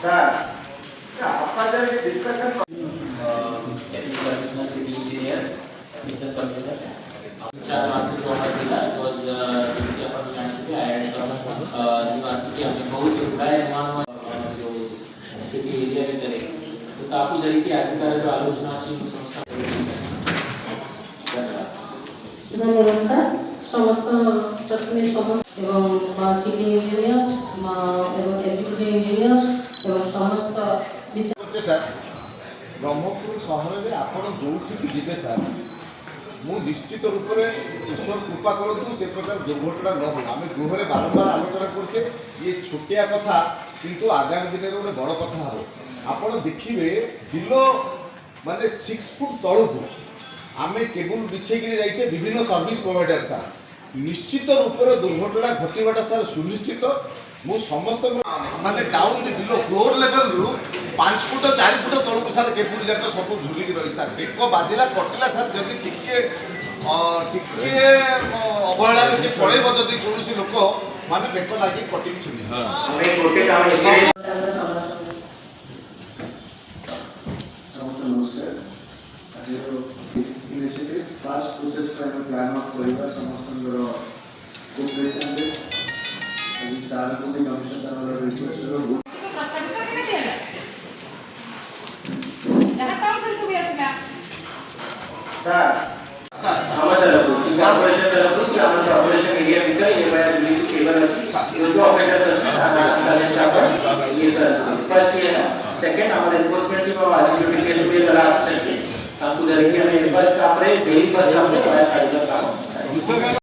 Sir, after the discussion. Deputy Commissioner, City Engineer, Assistant Commissioner. 4 मार्च से जो हमारा दिला was जिनकी अपन जानते थे आईआईटी यूनिवर्सिटी हमने बहुत बड़ा निर्माण जो सिटी एरिया में करे तो काफी जरी की आज का जो आलोचना चीन संस्था धन्यवाद सर समस्त प्रथमे समस्त एवं सिटी इंजीनियर्स एवं एग्जीक्यूटिव इंजीनियर्स एवं समस्त विषय सर ब्रह्मपुर सहर में आपण जो जीवे सर मु निश्चित रूप से ईश्वर कृपा करूँ से प्रकार दुर्घटना न हो आम गृह बारंबार आलोचना करुचे ये छोटिया कथा किंतु आगामी दिन में गोटे बड़ कथा हम आप देखिए बिलो माने 6 फुट तलू आम केबुल बिछेक जाइए विभिन्न सर्विस प्रोवाइडर सार निश्चित रूप से दुर्घटना घटवाटा सार सुनिश्चित मु समस्त माने down the below floor level रु 5 फुट 4 फुट तलू सार केबुल जाक सब झुलिक रही सार एक बाजिला कटिला सार जदि टिके अवहेला से पड़ेब जदि कौन लोक माने बेक लगी cutting fast process plan of परिवार समस्त कोऑपरेशन दे अभी साल को भी कमिश्नर साहब वाला रिक्वेस्ट करो प्रस्तावित केबे देला जहां काउंसिल को भी आसला सर हमारा ऑपरेशन तरफ कि हमारा ऑपरेशन एरिया भितर ये वाला जुली केबल अछि ये जो ऑपरेटर अछि ये तरह फर्स्ट ये ना सेकंड हमारे एनफोर्समेंट टीम और एग्जीक्यूटिव केस में तलाश चाहिए हम तो करेंगे हमें बस आपरे डेली बस आपने बड़ा फायदा काम